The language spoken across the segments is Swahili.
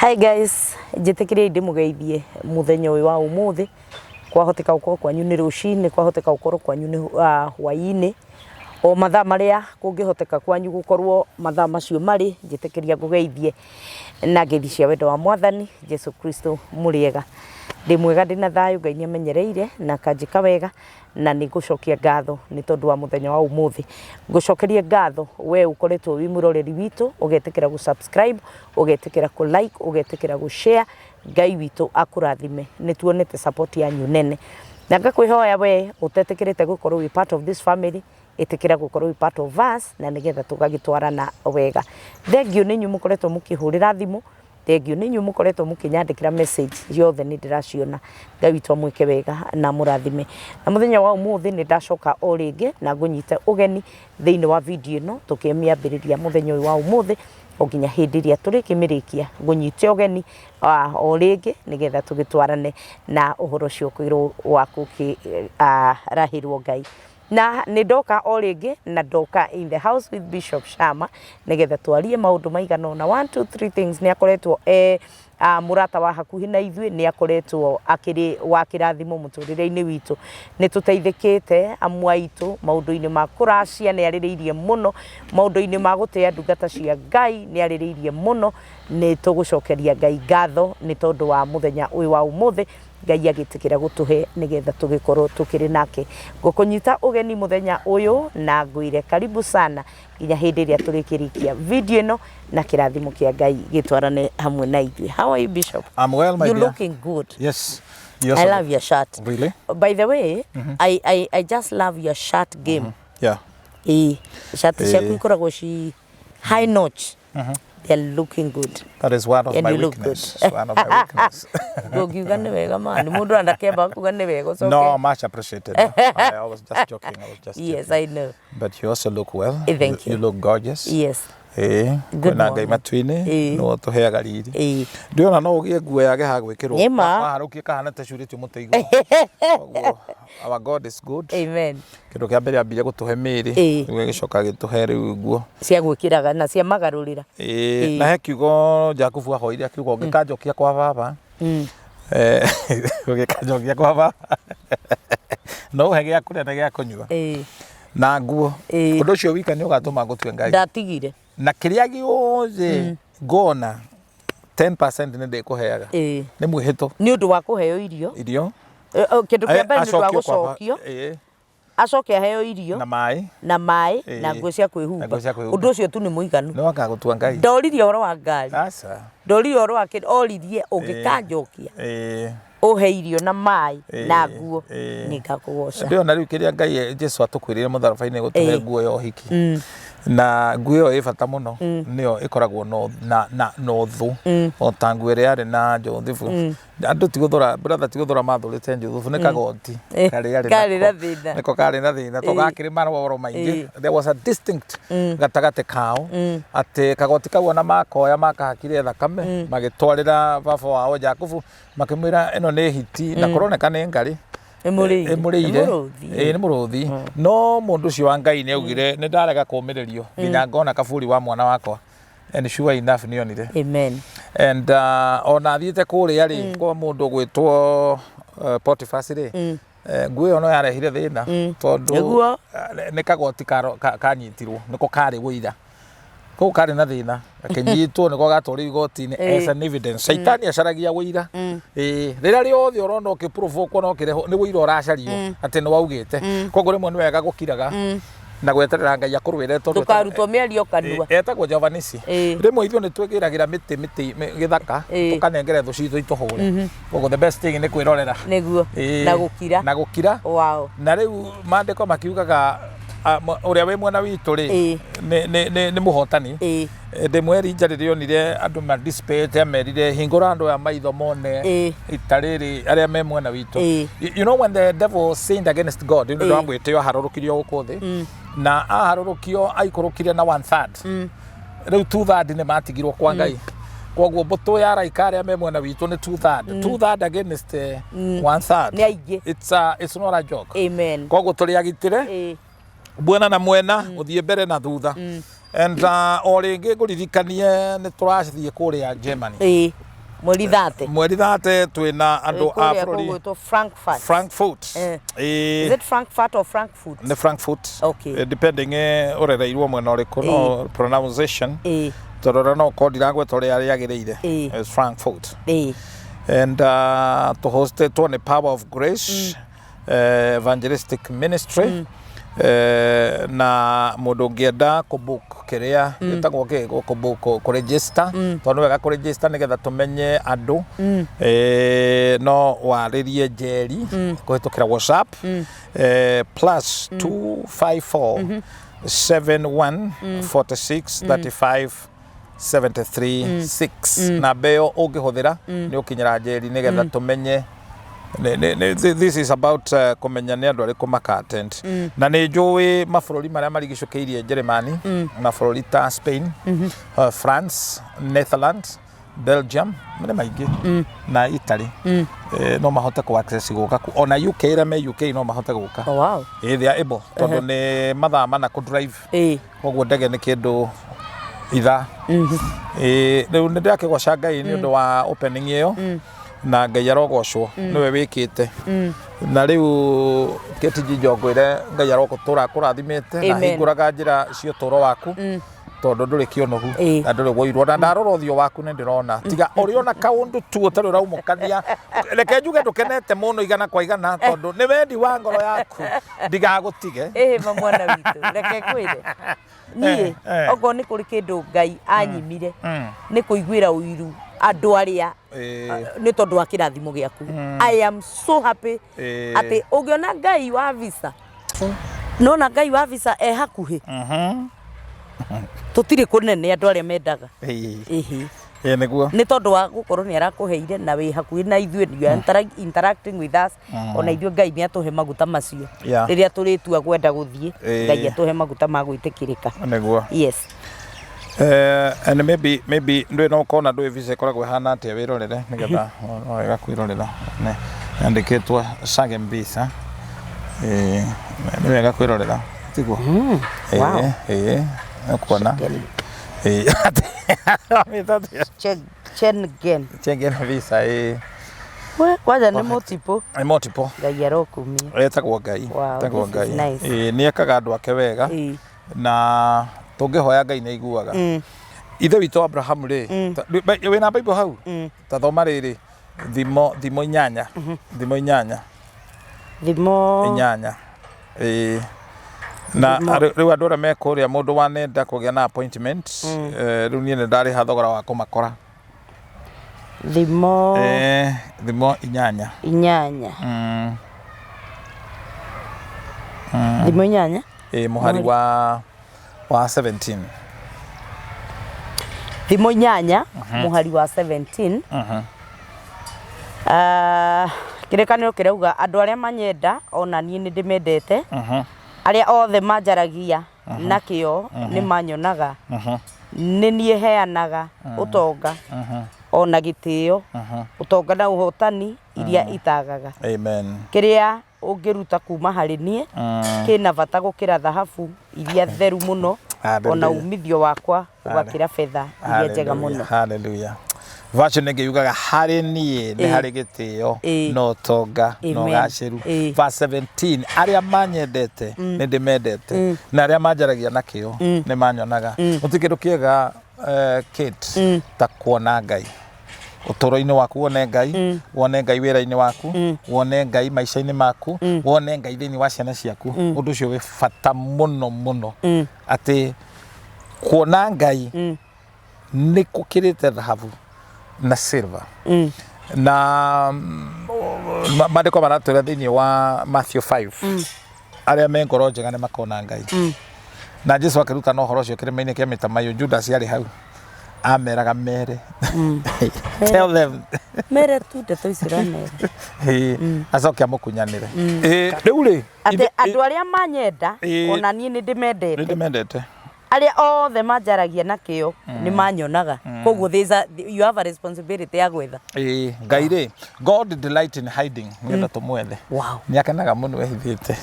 Hi guys, njitikire ndi mugeithie muthenya uyu wa umuthi kwahoteka gukorwo kwanyu ni rucini kwahoteka gukorwo kwanyu ni hwaini o mathaa maria kungihoteka kwanyu gukorwo mathaa macio mari njitikiria ngugeithie na ngethi cia wendo wa mwathani Jesu Kristo muriega ndi mwega ndina thayu Ngai ni amenyereire na kanjika wega na nigucokia ngatho ni tondu wa muthenya wa umuthi ngucokerie ngatho we ukoretwo wi muroreri witu ugetikira gu subscribe ugetikira ku like ugetikira gu share Ngai witu akurathime ni tuonete support yanyu nene na ngakwihoya we utetikirite gukorwo wi part of this family itikira gukorwo wi part of us na nigetha tugagitwarana wega thengio ninyu mukoretwo mukihurira thimu thengio ninyu mukoretwo mukinyandikira message yothe ni ndiraciona Ngai witu amwike wega na murathime na muthenya wa umuthi ni ndacoka o ringi na ngunyite ugeni thiini wa video ino tukimiambiriria muthenya wa umuthi oginya hindiria turikimirikia ngunyite ugeni o ringi nigetha tugitwarane na uhoro cio kwirwo waku ki rahirwo Ngai na nidoka o ringi na doka in the house with Bishop Shama nigetha twarie maundu maigana na 1 2 3 things ni akoretwo murata wa hakuhi na ithwe ni akoretwo akiri wa kirathimo muturire-ini witu ni tuteithikite amwaitu maundu-ini ma kuracia ni aririirie muno maundu-ini ma gutea ndungata cia Ngai ni aririirie muno ni tugucokeria Ngai ngatho ni tondu wa muthenya uyu wa umuthi Ngai agitikira gutuhe nigetha tugikorwo tukiri nake ngukunyita ugeni muthenya uyu na ngwire karibu sana nginya hindi ria turikirikia video ino na kirathimo kia Ngai gitwarane hamwe na ithuĩ. How are you, Bishop? I'm well, my dear. You're looking good. Yes. I love your shirt. Really? By the way, I just love your shirt game. Yeah. Shirt ciaku ikoragwo ci high notch. They're looking good. That is one of and my you look weakness. good. It's one of my weakness. Gogiuga ni wega man. Mundu andakeba kuga ni wega. No, much appreciated. I was just joking. Yes, I know. But you also look well. Thank you. You look gorgeous. Yes. Good Ngai matuini no tuheaga riri ndiona no ugie nguo yake ha gwikirwo harukie kahana ta curi tu muteigo our God is good. Amen. Kindu kia mbere ambire gutuhe miri gicoka gituhe riu nguo cia gwikiraga na cia magarurira na he kiugo Jakubu ahoire akiugo gikanjokia kwa baba gikanjokia kwa baba no he gia kuria na gia kunyua na nguo undu cio wika ni ugatuma ngutue Ngai ndatigire na kiria giothe ngona 10% ni ndikuheaga ni mwihito ni undu wa kuheo irio kindu kia mbere ni wa gucokio acoke aheo irio na mai na nguo cia kwihumba undu ucio tu ni muiganu no akagutua Ngai ndoririe horo wa ngari ndoririe horo wa oririe ungikanjokia uhe irio na mai na nguo nikakugoca ndio na riu kiria Ngai Jesu atukwirire mutharaba-ini gutuhe nguo yo hiki na nguo yo ifata muno nio ikoragwo no thu o tangu ire ari na njothibu andu tiguthura brother tiguthura mathurite njothibu ni kagoti kari na thina niko kari na thina to gakiri marworo maingi there was a distinct gatagate kao ati kagoti kau na makoya makahakire thakame magitwarira baba wao Jakubu makimwira ino ni hiti na koroneka ni ngari emurire ni muruthi no mundu ucio wa Ngai ni augire ni ndarega kumiririo nginya ngona kaburi wa mwana wakwa and sure enough ni onire amen and ona thiete kuria ri kwa mundu gwitwo Potiphar ri nguo yo no yarehire thina tondu ni kagoti kanyitirwo niko kari guira ko kari na thina akinyitwo niko gatwari igoti-ini as an evidence saitani acaragia wira rira riothe urona ukiprovoke no kireho ni wira uracario ati ni waugite koguo rimwe ni wega gukiraga na gweterera Ngai akurwire tondu tukarutwo miario kanua etagwo Jovanisi rimwe ithuĩ ni twigiragira miti githaka tukanengere thu citu ituhure koguo the best thing ni kwirorera niguo na gukira wow na riu mandiko makiugaga uria we mwana witu ri ni muhotani ndimweri njaririo nire andu ma dispate amerire hingura andu ya maitho mone itariri aria me mwana witu you know when the devil sinned against God you know amwitio harurukirio gukuthi na aharurukio aikurukire na 1/3 riu 2/3 ni matigirwo kwa Ngai koguo mbuto ya raika aria me mwena witu ni 2/3 against 1/3 ni aigi it's not a joke amen koguo turi agitire bwana na mwena uthie mbere na thutha and o ringi nguririkanie ni turathie kuria Germany mweri 30 mweri 30 twina andu a bururi Frankfurt. Is it Frankfurt or Frankfurt? The Frankfurt. Okay. Depending urereirwo mwena uriku no pronunciation. Torora no kodiragwe tore ari agireire. Is Frankfurt. And to host it on the Power of Grace evangelistic ministry. Na mundu ngienda kubook kiria gitagwo ku register tondu wega ku register nigetha tumenye andu no waririe Njeri kuhitukira WhatsApp plus 254 71 46 35 73 6 na beo ungihuthira ni ukinyira Njeri nigetha tumenye this is about kumenya ni andu ari kumaka attend na ni njui mabururi maria marigicukiirie Germany mabururi ta Spain France Netherlands Belgium mene maingi na Italy no mahote ku access guka ona UK reme UK no mahote guka wow they are able tondu ni mathaa mana ku drive koguo ndege ni kindu itha riu ni ndakigwa Ngai ni undu wa opening iyo na Ngai arogocwo niwe wikite na riu ketiji njongwire Ngai arogutura kurathimite na hinguraga njira cio turo waku tondu nduri kionogu na nduri woirwo na ndarora uthio waku ni ndirona tiga uriona kaundu tu utari uraumukania reke njuge ndukenete muno igana kwa igana tondu ni wendi wa ngoro yaku ndigagutige mwana witu reke kwire nie ogo ni kuri kindu Ngai anyimire ni kuiguira uiru andu aria ni tondu wa kirathimo giaku I am so happy ati ugiona Ngai wa visa no na Ngai wa visa hakuhi tutire kunene andu aria mendaga niguo ni tondu wa gukorwo ni arakuheire na wi hakuhi na ithuĩ you are interacting with us ona ithuĩ Ngai ni atuhe maguta macio riria turitua gwenda guthie Ngai atuhe maguta ma gwitikirika niguo yes and maybe ndwe no kona ndwe visa koragwo hana atia wirorere nigetha no wega kwirorera ne andikitwa Sagen visa ni wega kwirorera tiguo wow kuona Schengen visa we kwaja ni multiple Ngai arokumia etagwo Ngai etagwo Ngai ni ekaga andu ake wega na tungihoya Ngai ni iguaga ithe witu Abraham ri wina Bible hau ta thoma riri thimo inyanya na riu andu aria mekuria mundu wanenda kugia na appointment riu nie ndari hathogora wa kumakora thimo inyanya thimo inyanya muhari wa 17 thimo inyanya muhari wa 17 kirekaniro kirauga andu aria manyenda ona nie ni ndimendete aria othe manjaragia na kio ni manyonaga ni nie heanaga utonga ona gitio utonga na uhotani iria itagaga amen kiria ungiruta kuma hari nie kina bata gukira dhahabu iria theru muno ona umithio wakwa ugakira fedha iria njega muno hallelujah version nge yugaga hari nie ni hari gitio no tonga no gaciru verse 17 aria manyendete ni ndimendete na aria manjaragia nakio ni manyonaga utikiru kiega Kate ta kuona Ngai utoro-ini waku wone Ngai wira-ini waku wone Ngai maisha-ini maku wone Ngai thiini wa ciana ciaku undu ucio wi fata muno ati kuona Ngai ni kukirite dhahabu na silver na mandiko maratwira thiini wa Matthew 5 aria me ngoro njega ni makona Ngai na Jesu akiruta no horo cio kirima-ini kia mitamayo Judas yari hau ameraga mere tell them mere tu de toisirane azokia mukunyanire riu ri andu aria manyenda ona nie ni ndimendete aria othe manjaragia na kio ni manyonaga koguo you have a responsibility ya gwetha Ngai ri God delight in hiding nienda tumwethe ni akenaga muno wehithite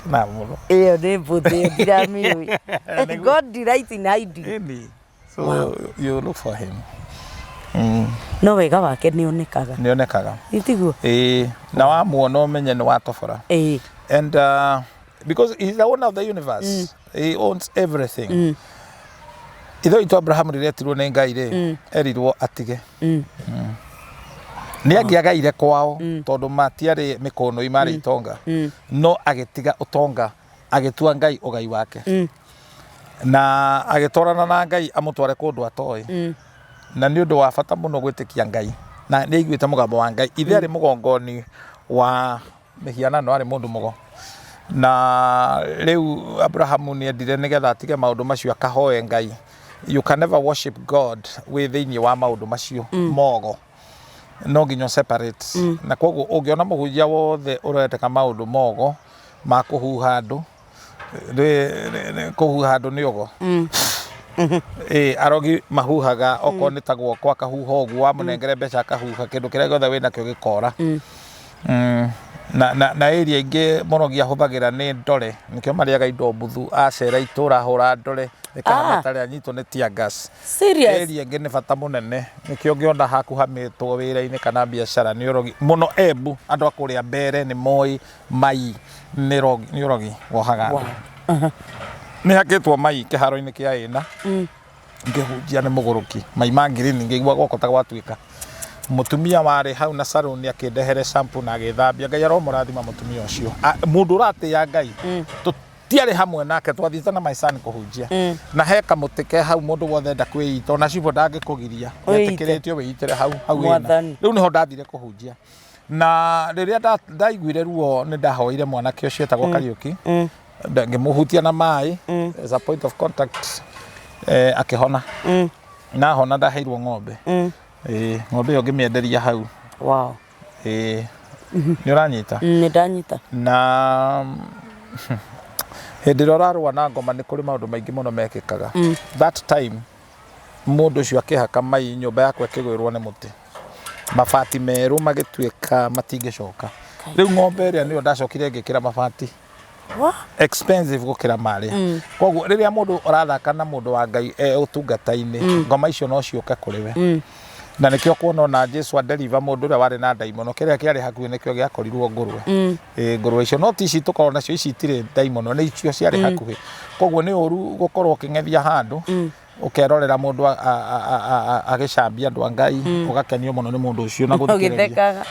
na muno ni buthe dirami God delight in hiding so you look for him no wega wake nĩ onekaga itiguo na wa muona umenye nĩ watobora and because he's the owner of the universe he owns everything itho itu Abraham riretirwo nĩ Ngai rĩ erirwo atige nĩ angĩagaire kwao tondũ matiarĩ mĩkono imarĩ itonga no agĩtiga utonga agĩtua Ngai ũgai wake na agĩtwarana na Ngai amũtware kũndũ atoĩ na nĩ ũndũ wa bata mũno gwĩtĩkia Ngai na nĩ aiguĩte mũgambo wa Ngai ithe arĩ mũgongoni wa mĩhianano arĩ mũndũ mũgo na rĩu Abraham nĩ endire nĩgetha atige maũndũ macio akahoe Ngai. You can never worship God thĩinĩ wa maũndũ macio mogo no nginya separate na koguo ũngĩona mũhunjia wothe ũretĩka maũndũ mogo ma kũhuha andũ kũhuha andũ nĩ ogo arogi mahuhaga okorwo nĩ ta guoko akahuha ũguo wamũnengere mbeca akahuha kĩndũ kĩrĩa gĩothe wĩnakĩo gĩkora na area ingĩ mũrogi ahũthagĩra nĩ ndore nĩkĩo marĩaga indo mbuthu acera itũra hũra ndore ĩkahana tarĩ anyitwo nĩ tear gas. Area ingĩ nĩ bata mũnene nĩkĩo ũngĩona hakuhamĩtwo wĩra-inĩ kana biacara nĩ ũrogi mũno Embu andũ a kũrĩa mbere nĩ Moi Mai nĩ ũrogi wohaga nĩ hakĩtwo Mai kĩharo-inĩ kĩa ĩna ngĩhunjia nĩ mũgũrũki Mai ma green ngĩigua goko ta gwatuĩka mutumia warĩ hau na salon akĩndehere shampoo na agĩthambia Ngai aromũrathima mutumia ũcio mũndũ ũratĩĩa Ngai tutiarĩ hamwe nake twathiĩte na maicani kũhunjia na he kamũtĩ ke hau mũndũ wothe enda kwĩita ona cibũ ndangĩkũgiria etĩkĩrĩtio wĩitĩre hau ĩna rĩu nĩho ndathire kũhunjia na rĩrĩa ndaiguire ruo nĩ ndahoire mwanake ũcio etagwo Kariũki ngĩmũhutia na maĩ as a point of contact akĩhona na hona ndaheirwo ng'ombe ng'ombe ĩyo ngĩmĩenderia hau nĩ ũranyita nĩ ndanyita na hĩndĩ ĩrĩa ũrarũa na ngoma nĩ kũrĩ maũndũ maingĩ mũno mekĩkaga that time mũndũ ũcio akĩhaka Mai nyũmba yakwa ĩkĩgwĩrwo nĩ mũtĩ mabati merũ magĩtuĩka matingĩcoka rĩu ng'ombe ĩrĩa nĩyo ndacokire ngĩkĩra mabati expensive gũkĩra marĩa koguo rĩrĩa mũndũ ũrathaka na mũndũ wa Ngai ũtungata-inĩ ngoma icio no ciũke kũrĩ we na nĩkĩo kuona ona Jesu adeliver mũndũ ũrĩa warĩ na ndaimono kĩrĩa kĩarĩ hakuhĩ nĩkĩo gĩakorirwo ngũrwe ngũrwe icio no ti ici tũkorwo nacio ici itirĩ ndaimono nĩ icio ciarĩ hakuhĩ koguo nĩ ũru gũkorwo ũkĩng'ethia handũ ũkerorera mũndũ agĩcambia andũ a Ngai ũgakenio mũno nĩ mũndũ ũcio na gũthikĩrĩria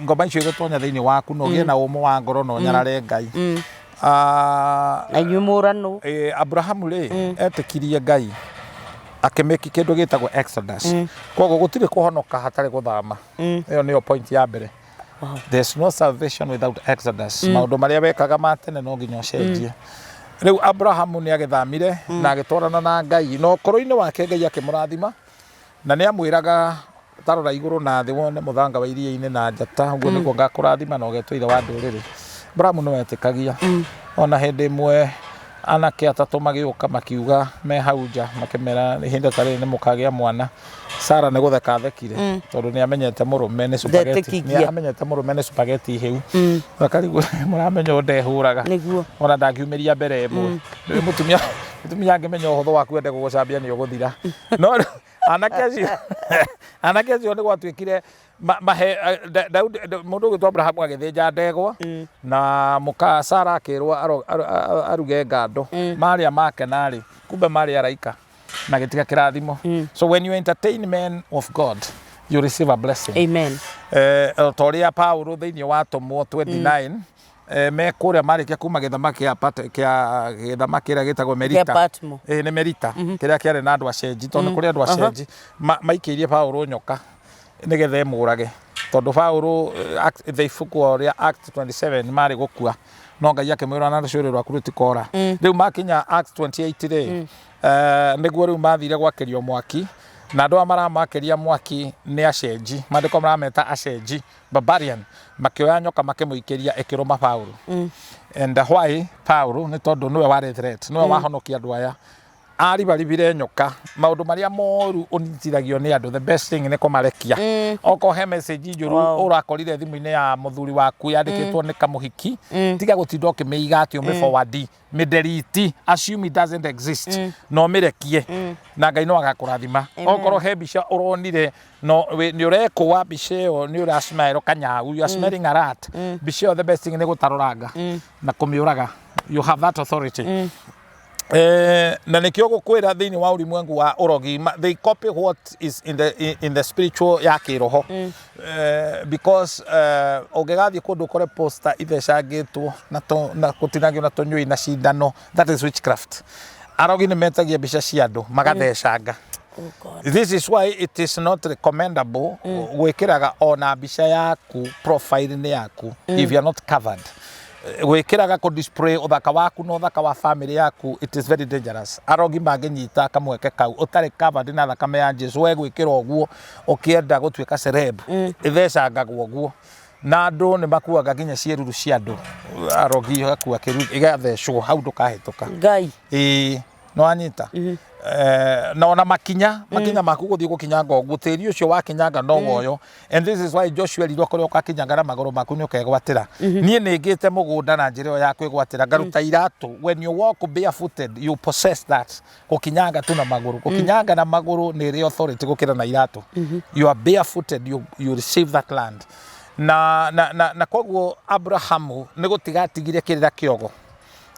ngoma icio igũtonya thĩinĩ waku no gĩe na ũmũ wa ngoro no nyarare Ngai na nyumũrano Abraham rĩ etĩkirie Ngai akĩmeki kĩndũ gĩtagwo Exodus koguo gũtirĩ kũhonoka hatarĩ gũthama ĩyo nĩyo point ya mbere there's no salvation without Exodus maũndũ marĩa wekaga ma tene no nginya ũcenjie rĩu Abraham nĩ agĩthamire na agĩtwarana na Ngai no ũkũrũ-inĩ wake Ngai akĩmũrathima na nĩ amwĩraga tarora igũrũ na thĩ wone mũthanga wa iria-inĩ na njata ũguo nĩguo ngakũrathima na ũgetwo ithe wa ndũrĩrĩ Abraham nĩ wetĩkagia ona hĩndĩ ĩmwe anake atatũ magĩũka makiuga me hau nja makĩmera ihinda ta rĩrĩ nĩ mũkagĩa mwana Sara nĩ gũtheka thekire tondũ nĩ amenyete mũrũme nĩ spaghetti nĩ amenyete mũrũme nĩ spaghetti hĩu akarigwo mũramenya ndehũraga ona ndangiumĩria mbere ĩmwe mũtumia angĩmenya ũhũthũ waku ende gũgũcambia nĩ ũgũthira no anake acio nĩ gwatuĩkire mũndũ ũgĩtwo Abraham agĩthĩnja ndegwa na mũka Sara akĩrwo aruge ngando marĩa make narĩ kumbe marĩ araika na gĩtiga kĩrathimo so when you entertain men of God you receive a blessing amen ta ũrĩa Paulo thĩinĩ wa Atũmwo 29 me kũrĩa marĩkia kuma gĩthama gĩthama kĩrĩa gĩtagwo Merita nĩ Merita kĩrĩa kĩarĩ na andũ acenji tondũ nĩ kũrĩ andũ acenji maikĩirie Paulo nyoka nĩgetha ĩmũrage tondũ Paulo ibuku rĩa Acts 27 marĩ gũkua no Ngai akĩmwĩra na rũciũ rwaku rũtikora rĩu makinya Acts 28 rĩ nĩguo rĩu mathire gwakĩrio mwaki na andũ maramakĩria mwaki nĩ acenji mandĩko marameta acenji barbarian makĩoya nyoka makĩmũikĩria ĩkĩrũma Paulo and why Paulo nĩ tondũ nĩwe warĩ threat nĩwe wahonokia andũ aya ari baribire nyoka maundu maria moru unitiragio ni andu the best thing ni kumarekia oko he message njuru urakorire thimu-ini ya muthuri waku yandikitwo ni kamuhiki tiga gutinda ukimiiga ati umi forward me delete assume it doesn't exist no mirekie na Ngai no agakurathima okoro he bica uronire no ni urekwa bica iyo ni urasmile kanyagu you are smelling a rat bica the best thing ni gutaruranga na kumiuraga you have that authority na nikio gukwira thiini wa ulimwengu wa urogi they copy what is in the spiritual ya kiroho because ogegathi kundu kore poster ithecangitwo na kutinagio na tonyui na cindano that is witchcraft arogi ni metagia bica cia andu magathecanga. This is why it is not recommendable gwikiraga ona bica yaku profile ni yaku if you are not covered. Gwikiraga ku display uthaka waku no uthaka wa family yaku, it is very dangerous. Arogi manginyita kamweke kau utari covered na thakame ya Jesu we gwikira oguo ukienda gutwika celeb ithecangagwo oguo na andu ni makuaga nginya cieruru cia andu arogi hakua kiru igathecwo hau ndukahituka Ngai no anyita na ona makinya maku guthii gukinyanga oguo tiri ucio wakinyanga no woyo and this is why Joshua liro kore ukakinyanga na maguru maku ni ukegwatira nie ningite mugunda na njira ya kwigwatira ngaruta iratu when you walk barefooted you possess that gukinyanga tu na maguru gukinyanga na maguru ni re authority gukira na iratu you are barefooted you receive that land na koguo Abrahamu ni gutigatigire kirira kiogo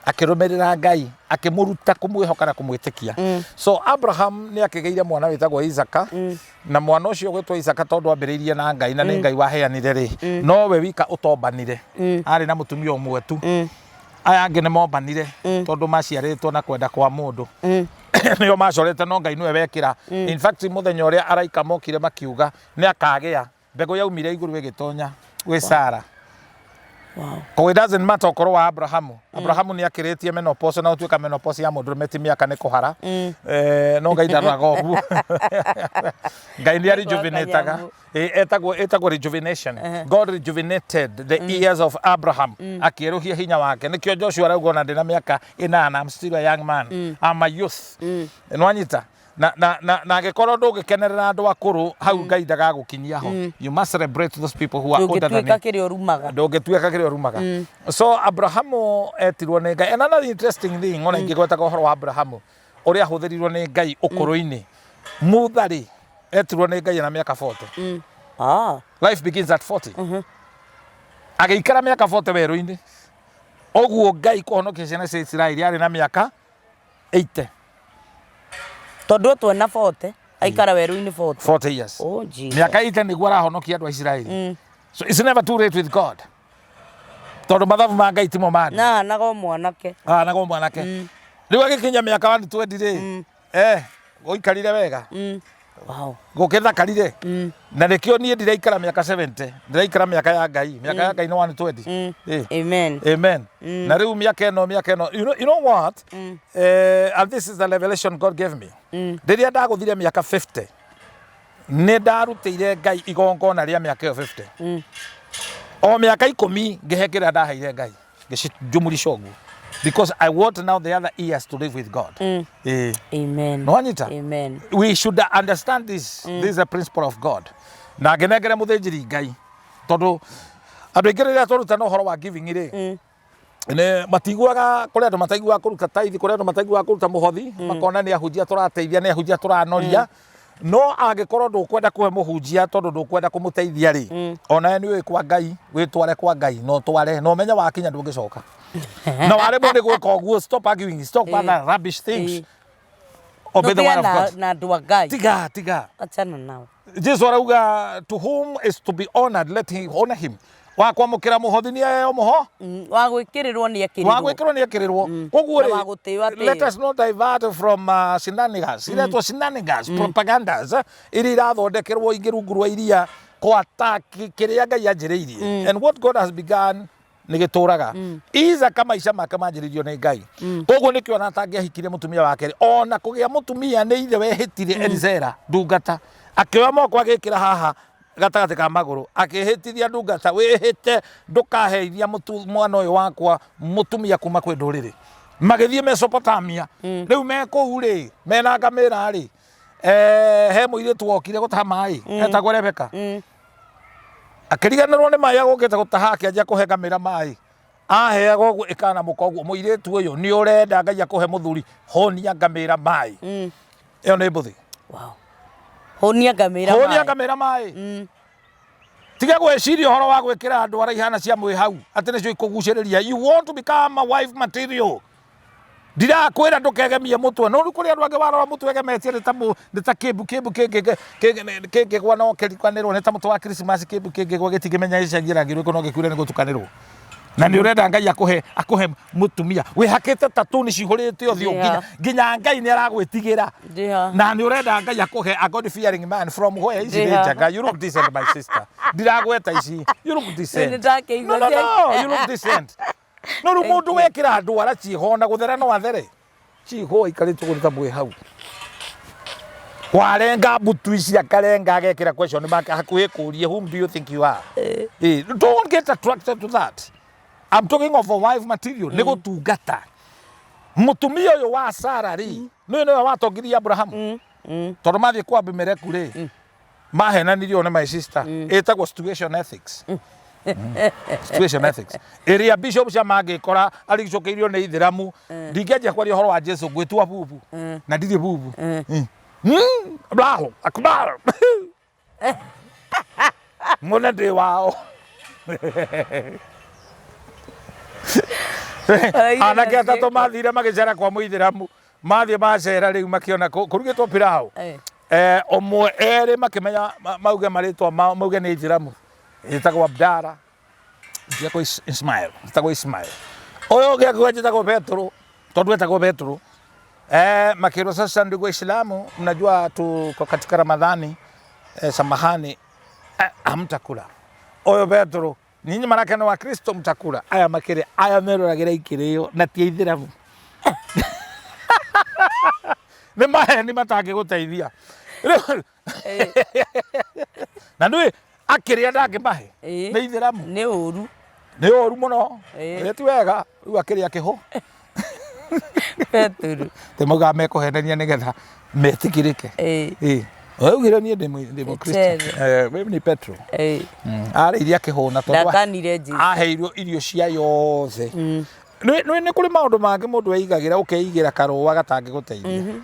akirumerera Ngai akimuruta kumwihoka na kumwitikia so Abraham ni akigeire mwana witagwo Isaka na mwana ucio gwetwo Isaka tondu ambiriirie na Ngai na ni Ngai waheanire ri no we wika utombanire ari na mutumia umwe tu aya angi ni mombanire tondu maciaritwo na kwenda kwa mundu niyo macorete no Ngai niwe wekira in fact muthenya uria araika mokire makiuga ni akagia mbego yaumire iguru igitonya we Sara. Wow. It doesn't matter okoro wa Abrahamu ni akiritie menopause na utwika menopause ya mundu meti miaka ni kuhara no Ngai ndaraga ogu Ngai ndi rejuvenateaga etagwo rejuvenation God rejuvenated the years of Abraham akiruhia hinya wake nikio Joshua arauga na ndina miaka 8 I'm still a young man I'm a youth no anyita na gekoro ndugikenerera andu akuru hau Ngai ndagagukinyia ho you must celebrate those people who are older than you ndugituika kiri orumaga so Abrahamu etirwo ni Ngai. Another interesting thing ona ingigweta kohoro wa Abrahamu uria huthirirwo ni Ngai ukuru-ini muthari etirwo ni Ngai na miaka 40 life begins at 40 ageikara miaka 40 weru-ini oguo Ngai kuhonokia ciana cia Israeli ari na miaka 80 tondu tuona 40 aikara weru-ini 40 years oh Jesus miaka 80 niguo arahonokia andu a Israeli so it's never too late with God tondu mathabu ma Ngai timo mani nago mwanake nago mwanake riu agikinya miaka 120 ri goikarire wega wow gukithakarire na nikio nie ndiraikara miaka 70 ndiraikara miaka ya Ngai no 120 amen na riu miaka eno you know what and this is the revelation God gave me ndiria ndaguthire miaka 50 ne ndarutire Ngai igongona ria miaka 50 o miaka 10 ngihekera ndaheire Ngai ngicijumurisha oguo because I want now the other years to live with God. Amen. No anyita. Amen. We should understand this. This is a principle of God. Na genegere muthinjiri Ngai. Tondu andu ingire toruta no horo wa giving ire. Ne matiguaga kuri andu mataigua kuruta tithe kuri andu mataigua kuruta muhothi makona ni ahujia turateithia ni ahujia turanoria no angikorwo ndukwenda kuhe muhunjia tondu ndukwenda kumuteithia ri ona ni we kwa Ngai witware kwa Ngai no tware no menya wakinya ndungicoka na wale bonde gweka oguo stop arguing stop other rubbish things obey the word of God na ndu wa Ngai tiga achana nao Jesus arauga to whom is to be honored let him honor him wa kwamukira muhothi ni ayo muho wa gwikirirwo ni akirirwo koguo let us not divert from shenanigans iretwo shenanigans propagandas iri irathondekerwo ingirungurwa iria kwa attack kiria Ngai anjiriirie and what God has begun nigituraga iza kama isha makamajiririo ni Ngai koguo nikio na tangiahikire mutumia wake ona kugia mutumia ni ithe wehitire Elizera ndungata akioya moko agikira haha gatagati ka maguru akihitithia ndungata wihite ndukaheithia mwana uyu wakwa mutumia kuma kwe nduriri magithie Mesopotamia riu meko ri mena ngamira ri he muiritu wokire gutaha mai etagwo Rebeka akiriganirwo ni mai agukite gutaha akianjia kuhe ngamira mai aheagwo guo ikana mukoguo muiritu uyu ni urenda Ngai akuhe muthuri honia ngamira mai iyo ni mbuthi honia ngamira mai tiga gweciria horo wa gwikira andu ara ihana cia mwi hau ati nicio ikuguciriria you want to become a wife material ndira kwira ndukegemie mutwe no kuri andu angi warora mutwe egemetie ni ta kibu kenge gwa no kerikanirwo ni ta mutwe wa Christmas kibu kenge gwa gitigimenya icengira ngirwe no gikwire ni gutukanirwo na ni urenda Ngai akuhe mutumia we hakite tatu ni cihurite othio nginya Ngai ni aragwitigira na ni urenda Ngai akuhe a God fearing man from where is it jaga you look decent my sister ndiragweta ici you look decent no you look decent no mundu wekira andu ara cihona guthera no athere ciho ikarite kurita mwe hau warenga butu ici akarenga agekira question mark hakuhe kurie whom do you think you are don't get attracted to that. I'm talking of a wife material. Nego tungata. Mutumia uyu wa Sara ri. No no watongiria Abraham. Tondu mathie kwa Abimeleku ri. Mahenanirio na my sister. Etagwo situation ethics. Situation ethics. Area bishop cia mangikora arigicokeirio ni Ithiramu. Ndingeja kwaria horo wa Jesu gwitwa bubu. Na ndiri bubu. Blahu akbar. Mona de wao. Anake atatu mathire magicera kwa muithiramu mathie macera riu makiona kurugitwo pirao omwe eri makimenya mauge maritwa mauge ni Ithiramu itagwo Abdara itagwo Ismail oyo gakwa itagwo Petro tondu etagwo Petro makiro sasa ndugu Islamu mnajua tuko katika Ramadhani samahani hamtakula oyo Petro ninyi marakana wa Kristo mtakula aya makire aya meroragira ikirio na ti Ithiramu ni matange guteithia na ndui akiria ndange mahe ni Ithiramu ni uru muno ti wega riu akiria kiho Petro temuga mekuhendania nigetha metikirike Ougire ni ndimo Kristo mimi ni Petro ari iria kihuna tondu aheirwo irio cia yothe ni kuri maundu mangi mundu eigagira ukeigira karuwa gatangi guteithia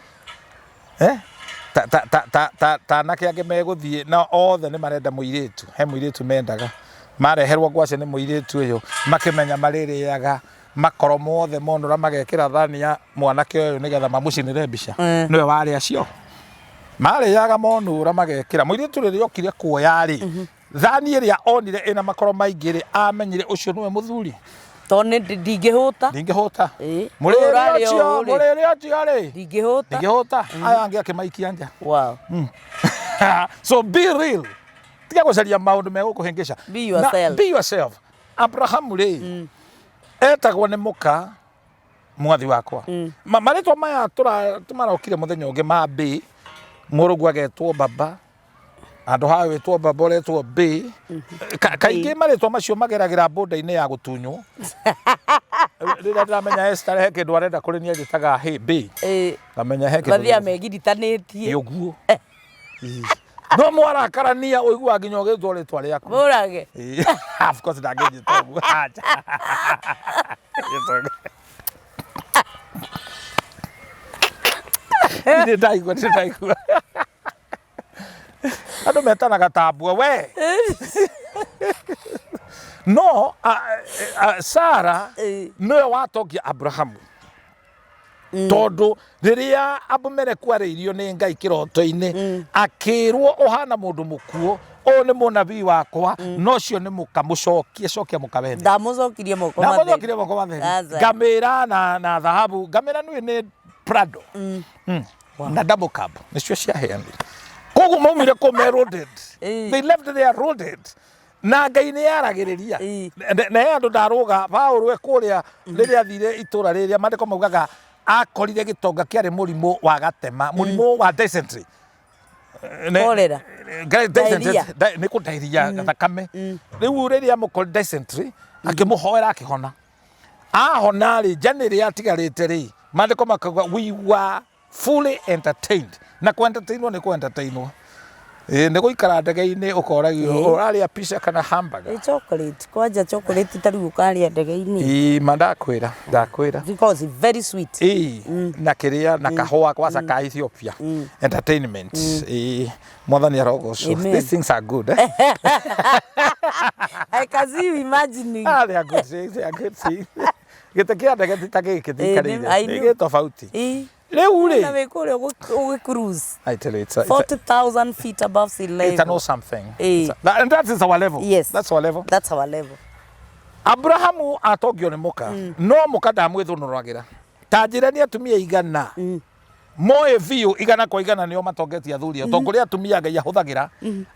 ta na kiange meguthie na othe ni marenda muiritu he muiritu mendaga mareherwo gwase ni muiritu uyu makimenya maririaga makoro mothe monora magekira thani ya mwanake uyu nigetha mamucinire mbica niwe wari acio mare yaga monura magekira muiritu ririo kire kuoya ri thani iria onire ina makoro maingire amenyire ucio niwe muthuri tone ndingihuta murere acio ri ndingihuta aya angi akimaikia nja wow so be real tiga gucaria maundu megukuhingisha be yourself Abraham ri etagwo ni muka mwathi wakwa maritwa maya tumarokire muthenya ungi mabi murugu agetwo baba andu hawe wetwo baba retwo B kaingi maritwa macio mageragira boda-ini ya gutunywo rira ndamenya Esther he kindu arenda kurinia gitaga he B ngamenya he kindu bathia megiditanitie uguo no mwarakarania uigua nginya ugitwo ritwa riaku murage of course ndangejita uguo ndaigua andu metanaga tambua we no Sara niwe watongia Abrahamu tondu riria Abimeleku ariirio ni Ngai kiroto-ini akirwo uhana mundu mukuo o ni munabii wakwa no cio ni mukamucokia mukawene ndamucokirie moko matheri ngamira na dhahabu ngamira ni Prado na double cab nicio ciaheanire koguo maumire kumerunded they left there rounded na Ngai ni yaragiriria na andu ndaruga Paulo we kuria riria thire itura riria mandiko maugaga akorire gitonga kiari murimu wa gatema murimu wa dysentery kolera ni kudairia thakame riu riria mukori dysentery akimuhoera akihona ahonari janiri yatigarite ri mandiko makauga we were fully entertained na ku entertainwo ni ku entertainwo nä gå ikara ndege-inä å koragio å rarä a pizza kana hamburger chocolate kwanja chocolate tarä u karä a ndege-inä ma ndakwä ra because very sweet na kä rä a na kahåa kwaca ka Ethiopia entertainment mwathani arogocwo these things are good I can see you imagining they are good things gä tä kä a ndege ta gä kä thikarä nä gä tofauti rĩu rĩ na wĩ kũrĩa cruise I tell you, it's 40,000 feet above sea level. It's no something. And that is our level. Yes. That's our level. That's our level. Abrahamu atogio nĩ mũka. No mũka ndamwĩthũnũragĩra. Ta njĩra nĩ atumia igana. Moe biũ igana kwa igana nĩo matongetie athuri. Tondũ kũrĩ atumia Ngai ahũthagĩra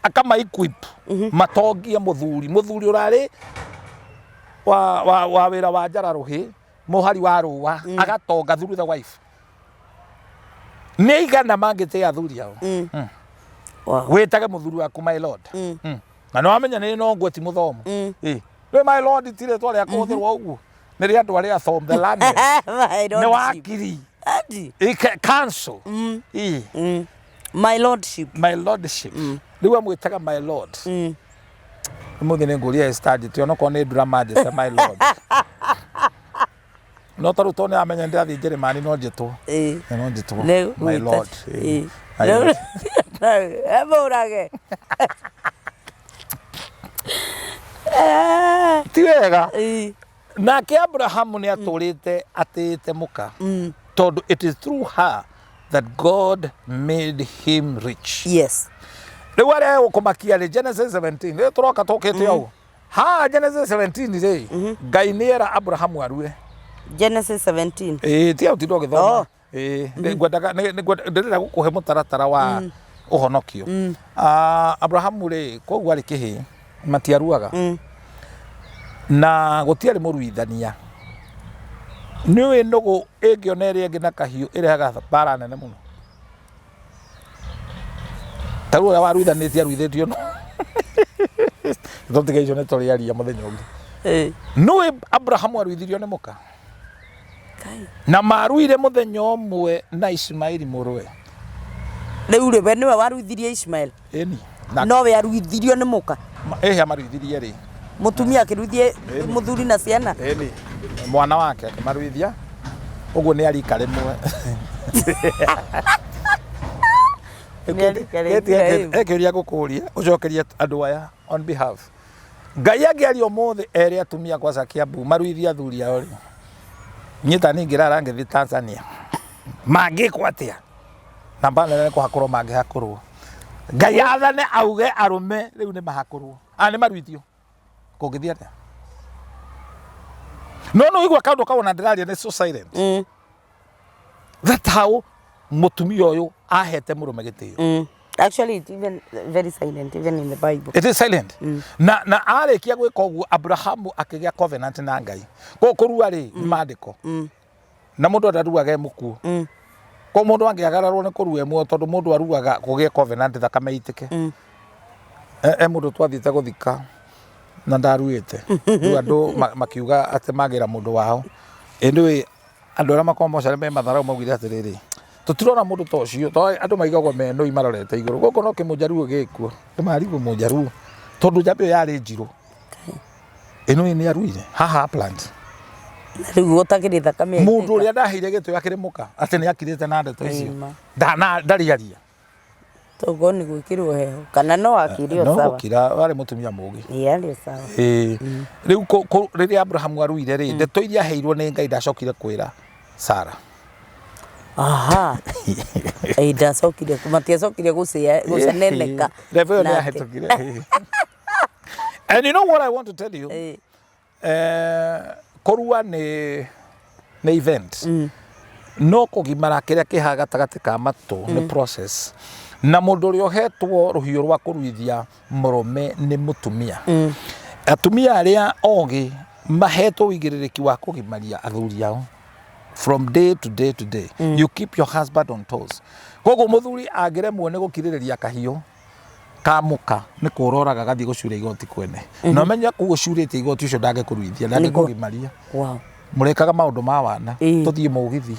akama equip matongie mũthuri. Mũthuri ũrarĩ wa wĩra wa njararũhĩ mũhari wa rũa agatonga through the wife. Nĩ igana mangĩte athuri ao wĩtage mũthuri waku my lord na nĩ wamenya nĩ nongwe ti mũthomu rĩ my lord tirĩ twa rĩa kũhũthĩrwo ũguo nĩ rĩa andũ arĩa athom the land nĩ wakiri council my lordship rĩu amwĩtaga my lord mũthĩ nĩ ngũria study tĩ onokorwo nĩ drama njĩte my lord no taru to ne amenya ndathi Jeremani no njitwo no njitwo my lord eborage ti wega nake Abrahamu nĩ atũrĩte atĩte mũka tondũ it is through her that God made him rich. Yes. Rĩu arĩa gũkũmakia rĩ Genesis 17 rĩ tũroka tũkĩte ũũ ha Genesis 17 rĩ Ngai nĩera Abrahamu arue Genesis 17. Ti au tindo githoma. Ngwendaga ndĩrenda gũkũhe mũtaratara wa ũhonokio. Abrahamu rĩ koguo arĩ kĩhĩ matiaruaga. Na gũtiarĩ mũruithania. Nĩũĩ nũgũ ĩngĩona ĩrĩa ĩngĩ na kahiũ ĩrehaga bara nene mũno. Tarũ ũrĩa waruithanĩtie aruithĩtio no. Tũtiga icio nĩ tũrĩaria mũthenya ũngĩ. Nĩũĩ Abrahamu aruithirio nĩ mũka. Na maruire mũthenya ũmwe na Ismaili mũrũwe. Rĩu rĩ we nĩwe waruithirie Ismail. Ĩni. No we aruithirio nĩ mũka. Amaruithirie rĩ. Mũtumia akĩruithie mũthuri na ciana. Ĩni. Mwana wake akĩmaruithia. Ũguo nĩ arika rĩmwe. Ekĩria gũkũria ũcokerie andũ aya on behalf. Ngai angĩaria ũmũthĩ erĩ atumia kwa Kiambu maruithia athuri ao rĩ. Nyita ningĩrara ngĩthi Tanzania mangĩkwo atĩa na mbanene kũhakorwo mangĩhakorwo Ngai athane auge arũme rĩu nĩ mahakorwo nĩ maruithio kũngĩthiĩ atĩa no igua kaũndũ kaona ndĩraria nĩ so silent that's how mũtumia ũyũ ahete mũrũme gĩtĩo. Actually, it's even very silent, even in the Bible. It is silent. Na arĩkia gwĩka ũguo Abrahamu akĩgĩa covenant na Ngai. Kũrua rĩ maandĩko. Na mũndũ ndaruaga mũkuũ. Ko mũndũ angĩagararwo nĩ kũrua ĩmwe tondũ mũndũ aruaga kũgĩa covenant thakame itĩke. Mũndũ twathiĩte gũthika na ndaruĩte. Rĩu andũ makiuga atĩ magĩra mũndũ wao. Anyway, andũ arĩa makoragwo mocarĩ me matharau maugire atĩrĩrĩ. Tutirona mũndũ ta ũcio tondũ andũ maigagwo menũi marorete igũrũ gũkũ no kĩmũnjaruo gĩkuo ndĩmarigwo mũnjaruo tondũ njambe ĩyo yarĩ njirũ ĩno nĩ aruire haha plant rĩu gũtakĩrĩ thakame mũndũ ũrĩa ndaheire gĩtĩo akĩrĩ mũka atĩ nĩ akirĩte na ndeto icio ndariaria togo nĩ gwĩkĩrwo heho kana no akĩrĩ o sawa no gũkira warĩ mũtumia mũũgĩ yarĩ sawa rĩu rĩrĩa Abrahamu aruire rĩ ndeto iria aheirwo nĩ Ngai ndacokire kwĩra Sara. Aha. Ndacokire matiacokire gũceneneka. And you know what I want to tell you? Korua nĩ event. No kũgimara kĩrĩa kĩhaga gatagatĩ ka matũ nĩ process. Na mũndũ ũrĩa ũhetwo rũhiũ rwa kũruithia mũrũme nĩ mũtumia. Atumia arĩa ogĩ mahetwo ũigĩrĩrĩki wa kũgimaria athuri ao. From day to day to day. You keep your husband on toes. Koguo mũthuri angĩremwo nĩ gũkirĩrĩria kahiũ ka mũka nĩ kũroraga gathiĩ gũcuria igoti kwene. Na ũmenya kũguo curĩtie igoti ũcio ndangĩkũruithia ndangĩkũgimaria. Wow. murekaga maundu ma wana tuthie mugithi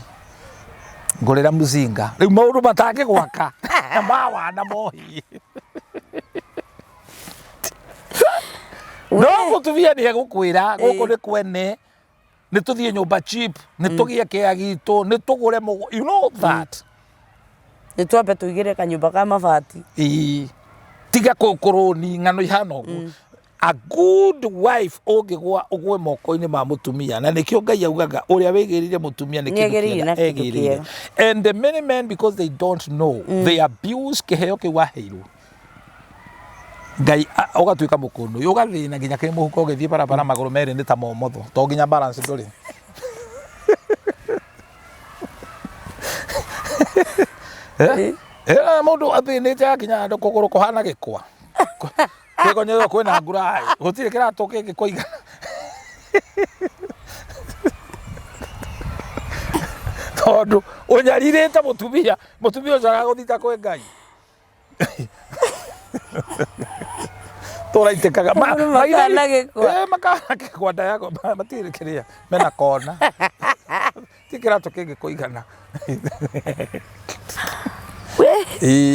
ngurira muzinga riu maundu matangi gwaka ma wana mohi no mutumia ni egukwira guku ni kwene ni tuthie nyumba cheap ni tugie kia gitu ni tugure you know that ni twambe tuigire kanyumba ka mabati tiga kukuruni ngano ihana uguo a good wife ugigwa ugwe moko-ini ma mutumia na nikio Ngai augaga uria wigirire mutumia ni kindu kiega and the many men because they don't know they abuse kiheo ki waheirwo Ngai ugatuika mukundu ugathina nginya ki muhuko ugithie barabara maguru meri ni ta momotho to nginya balance nduri mundu athinite akinya andu kuguru kuhana gikwa Kegonyero kwena ngurai gutire kirato kingi kuiga tondu unyaririte mutumia ucaga guthita kwe Ngai turaitikaga makana gikwa nda yako matire kiria mena kona ti kirato kingi kuigana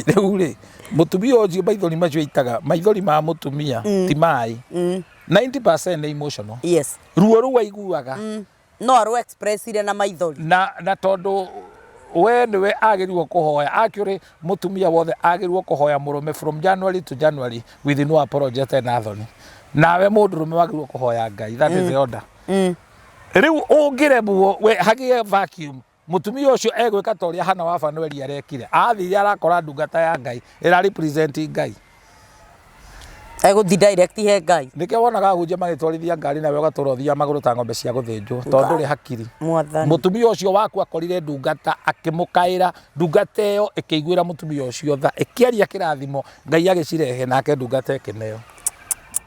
riu ri mutumia ucio maithori macio itaga maithori ma mutumia ti mai 90% ni emotional yes ruo ru waiguaga no aru express ire na maithori na tondu we niwe agirirwo kuhoya actually mutumia wothe agirirwo kuhoya murume from January to January with no apology na thoni nawe mundurume wagirirwo kuhoya Ngai that is the order riu ungiremwo we hagie vacuum mutumia ucio egwika toria hana wa Fanueli arekire athire arakora ndungata ya Ngai ira represent Ngai eguthi direct he Ngai nike wonaga hunjia magitwarithia ngari nawe ugaturothia maguru ta ng'ombe cia guthinjwo tondu ri hakiri mutumia ucio waku akorire ndungata akimukaira ndungata iyo ikiguira mutumia ucio tha ikiaria kirathimo Ngai agicirehe nake ndungata ikineo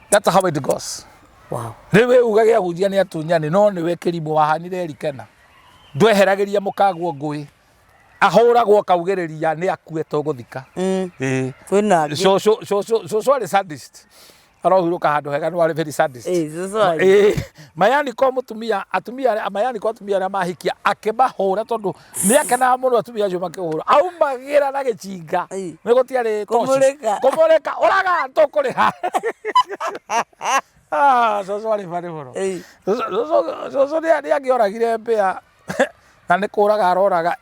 that's how it goes wow riwe ugage hunjia ni atunyani no niwe kirimo wahanire erikena ndweheragiria mukagwo ngui ahuragwo kaugiriria ni akue toguthika kwina so ari sadist arohuruka handu hega no ari very sadist mayani ko mutumia atumia mayani ko atumia na mahikia akibahura tondu ni akena muno atumia acio makihura aumagira na gichinga ni gutiari kumureka uraga tukuriha so ari bari boro so ni agioragire mbia na ni kuraga aroraga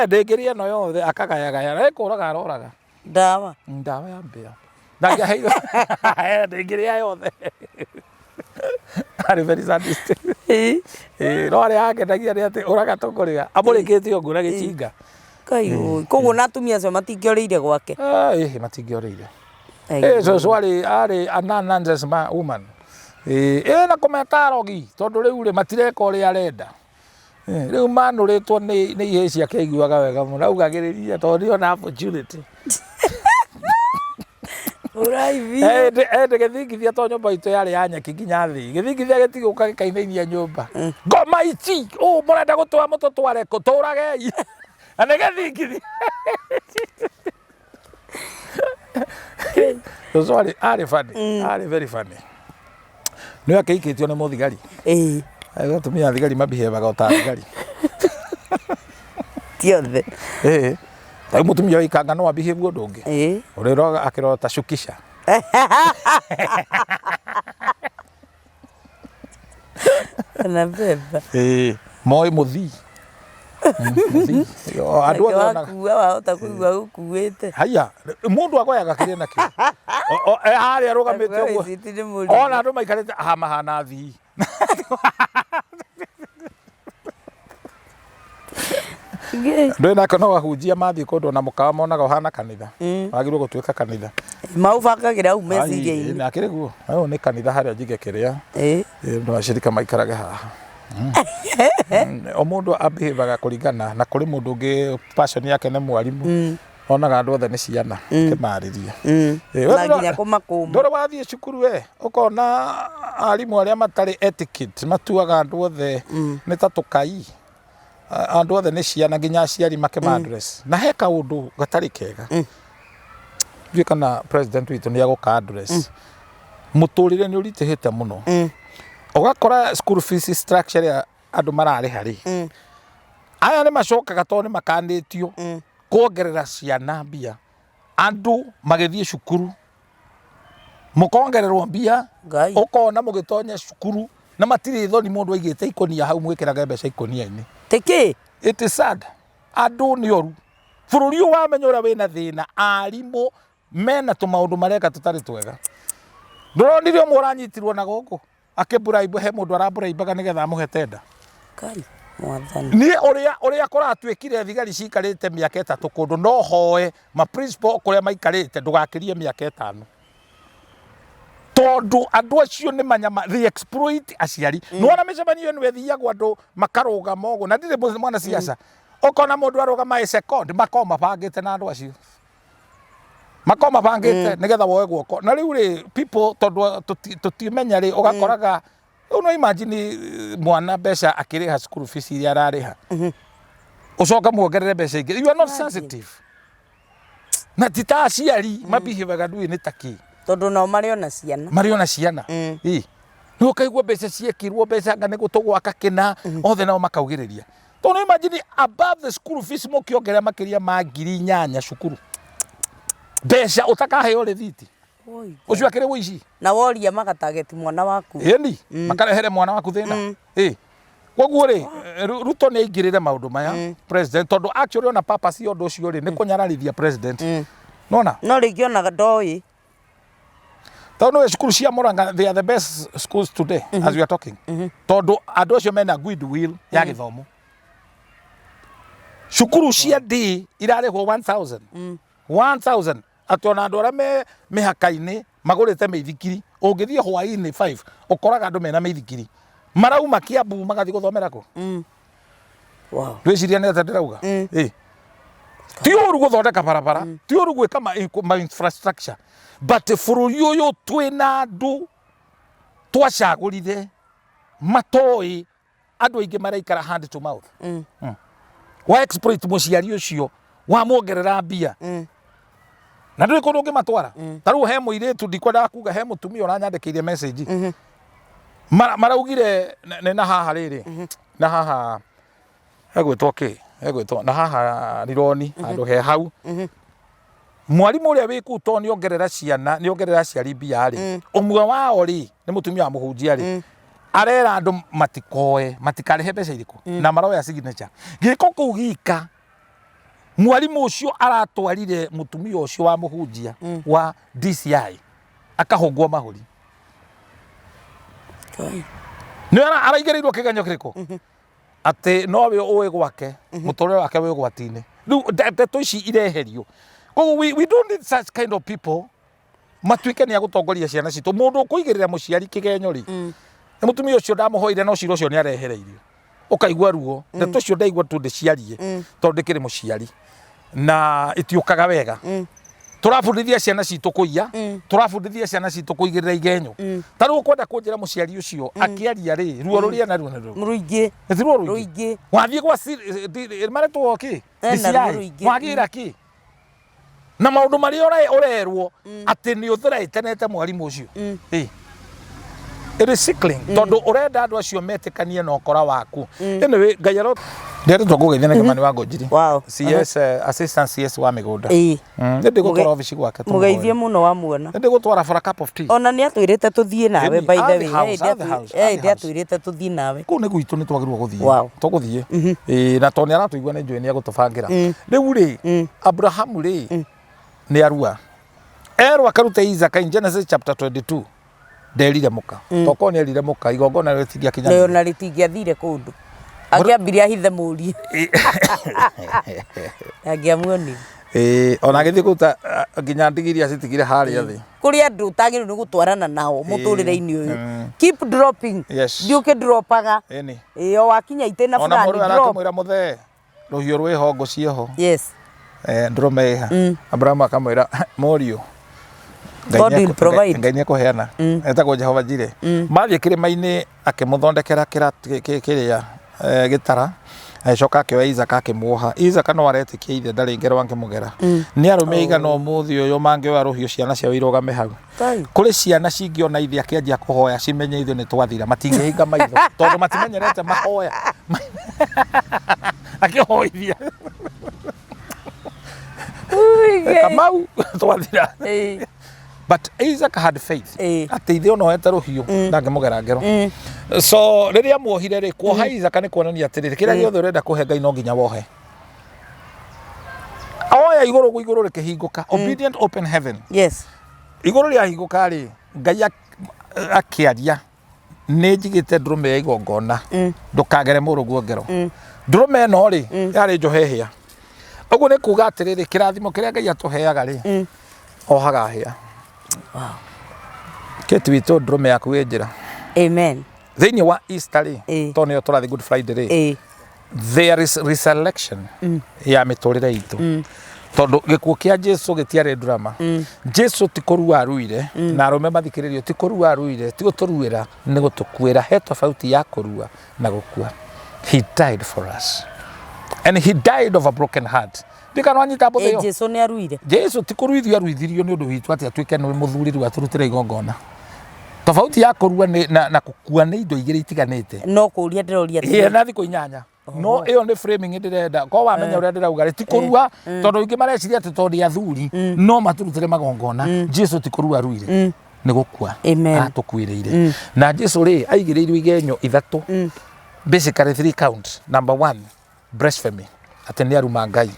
ndingiria no yothe akagayagaya ni kuraga aroraga ndawa ya mbia ndagiaheirwo ndingiria yothe ari very sadist no ari akendagia ni ati uraga tukuria amurikitie ngura gichinga Kai koguo na atumia acio matingioreire gwake matingioreire so ari a nonsense woman na kometarogi tondu riu ri matireka uria arenda riu manuritwo ni ihe cia keiguaga wega muno augagiriria tondu ona opportunity uraivi githingithia to nyumba itu yari ya nyaki nginya thi githingithia gitiguka gikainainia nyumba ngoma ici murenda gutwa mututware kuturagei ane githingithia so ari funny ari very funny no akaikitio ni muthigari atumia thigari mabihevaga ota thigari tiothe tai mutumia ikanga no abihave undu ungi uriro akirota shukisha na beba moi muthi andu ona kuwa wahota kuigua gukuite haya mundu akoyaga kiria nakio ari arugamite uguo ona andu maikarite mahana thi ndwe nako no wahunjia mathi kundu na mukawa monaga uhana kanitha wagirwo gutuika kanitha maubakagira u meciria-ini na kiri guo ayo ni kanitha haria njige kiria ndo ashirika maikarage haha o mundu abihevaga kuringana na kuri mundu ungi passion yake ni mwarimu onaga andu othe ni ciana kimariria na nginya kumakuma ndoro wathie cukuru we ukona arimu aria matari etiquette matuaga andu othe ni ta tukai andu othe ni ciana nginya aciari makimadress na he kaundu gatari kega ndio kana president witu ni aguka address muturire ni uritihite muno ugakora school fees structure andu marariha ri aya nĩ macokaga to nĩ makanĩtio kuongerera ciana mbia andu magĩthiĩ cukuru mukongererwo mbia ukona mugitonya cukuru na matiri thoni mundu aigite ikonia hau mwikiraga mbeca ikonia-inĩ tiki it is sad andu ni oru bururi wa menyora wina thina arimu mena tumaundu mareka tutari twega nduronire umwe uranyitirwo na guku akiburaibwo he mundu araburaibaga nigetha amuhe tenda kai mwathani ni uria kuratwikire thigari cikarite miaka 3 kundu no hoe ma principal kuria maikarite ndugakirie miaka 5 tondu andu acio ni manyama they exploit aciari nona micemanio ni wethiagwo andu makaruga mogo na ndire mwana siasa ukona mundu arugama second makoma bangite na andu acio makoma bangite nigetha woe guoko na riu ri people tondu tutimenya ri ugakoraga uno imagine mwana mbeca akiriha school fees iria arariha ucoka muongerere mbeca ingi you are not sensitive na tita aciari mabihivaga ndui ni taki tondu no mariona ciana ni ukaigua mbeca ciekirwo mbeca ngane gutugwaka kina othe nao makaugiriria tondu imagine above the school fees mukiongerera makiria ma 8,000 cukuru mbeca utakaheo rethiti ucio akire wici na woria magatageti mwana waku ni makarehere mwana waku thina koguo ri Ruto ni aingirire maundu maya president tondu actually ona purpose yondo ucio ri ni kunyararithia president nona no rigionaga ndoi tondu we cukuru cia Murang'a they are the best schools today as we are talking tondu andu acio mena goodwill ya githomo cukuru cia D irarihwo 1,000 atona andu aria mihaka-ini magurite meithikiri ungithie hwaini 5 ukoraga andu mena meithikiri marauma Kiambu magathi guthomera ku wow ndwiciria nete ndirauga ti uru guthondeka barabara ti uru gwika ma infrastructure but bururi uyu twina andu twacagurire matoi andu aingi maraikara hand to mouth wa exploit muciari ucio wa muongerera mbia na nduri kundu ngimatwara taru he muiritu ndikwenda kuga he mutumia uranyandikiire message maraugire na haha riri na haha egwitwo na haha rironi andu he hau mwarimu uria wiku to ni ongerera ciana ni ongerera ciari mbia ri umwe wao ri ni mutumia wa muhunjia ri arera andu matikoe matikarihe mbeca iriku na maroya signature giko kugika mwarimu ucio aratwarire mutumia ucio wa muhunjia wa DCI akahungwo mahuri ni araigereirwo kiganyo kiriko ati nowe uwe gwake mutorero wake we gwatine riu ndeto ici ireherio koguo we don't need such kind of people matuike ni agutongoria ciana citu mundu kuigirira muciari kigenyo ri na mutumia ucio ndamuhoire no ciro ucio ni arehereirio ukaigwa ruo ndeto cio ndaigwa tu ndiciarie tondu ndikiri muciari na itiukaga wega turabundithia ciana citu kuiya turabundithia ciana citu kuigirira igenyo taru kwenda kunjira muciari ucio akiaria ri ruo ruria na ruo na ruo muruingi ruo ruingi wathie kwa maretwo oki wagira ki na maundu mari urerwo ati ni uthiraitenete mwarimu ucio it is sickling tondu urenda andu acio metikanie na ukora waku anyway ngayaro ndere twakugeithia na Kimani wa Ngojiri CS assistant CS wa migunda ndi gutwara office gwake mugeithie muno wa muona ndi gutwara for a cup of tea ona ni atwirite tuthie nawe by the way ndi atwirite tuthie nawe ku ni gwitu ni twagirwo guthie tuguthie na toni aratuigwa ni njui ni agutubangira riu ri Abraham ri ni arua erwa karute Isaac in Genesis chapter 22 nderire muka toko ni erire muka igongona ritingia kinya na ritingia thire kundu agiambiria hithe muri agiamuoni ona agithie kuta nginya ndigiri acitigire haria thi kuri andu tagiru ni gutwarana nao muturire-ini uyu keep dropping ndiuke dropaga o wakinya itena fulani drop ona muru akamwira muthe ruhio rwi hongo cieho ndromeha Abraham akamwira morio God will provide ngai ni kuheana etagwo Jehova Jire mathie kirima-ini akimuthondekera kiria gitara acoka akioya Isaka akimuoha. Isaka no aretikia ithe ndari ngero angimugera ni arume igana umuthi uyu mangioya ruhiu ciana ciao irugame hau kuri ciana cingiona ithe akianjia kuhoya cimenye ithe ni twathira matingihinga maitho tondu matimenyerete mahoya akihoithia Kamau twathira. But Isaac had faith. Ati ithe ono ete ruhiu ndangimugera ngero. So riria muohire ri kuoha Isaac ni kuonania atiriri kira giothe urenda kuhe Ngai no nginya wohe. Oya iguru rikihinguka. Obedient open heaven. Yes. Iguru ria hinguka ri Ngai akiaria ni njigite ndurume ya igongona ndukagere muruguo ngero. Ndurume no ri yari njohehia. Uguo ni kuga atiriri kirathimo kiria Ngai atuheaga ri ohaga hia. Wow. Ketu wito ndurume yaku wenjira. Amen. Thiini wa Easter ri tonio turathi Good Friday ri there is resurrection ya miturire itu tondu gikuo kia Jesu gitiare drama. Jesu ti kurua aruire na arume mathikiririo ti kurua aruire ti guturuira ni gutukwira he tofauti ya kurua na gukua. He died for us and he died of a broken heart. Bika no nyita bothe yo Jesu ni aruire. Jesu ti kuruithio aruithirio ni undu witu ati atuike ni muthuri ru aturutire igongona. Tofauti ya kurua na kukua ni indo igiri itiganite. No kuria ndiroria ati na thiko inyanya. No iyo ni framing ndirenda ko wamenya uria ndirauga ti kurua tondu ingi mareciria ati tondu athuri no maturutire magongona. Jesu ti kurua aruire ni gukua atukwiriire na Jesu ri aigireirio igenyo ithatu basically 3 count. Number 1 blasphemy ati ni aruma Ngai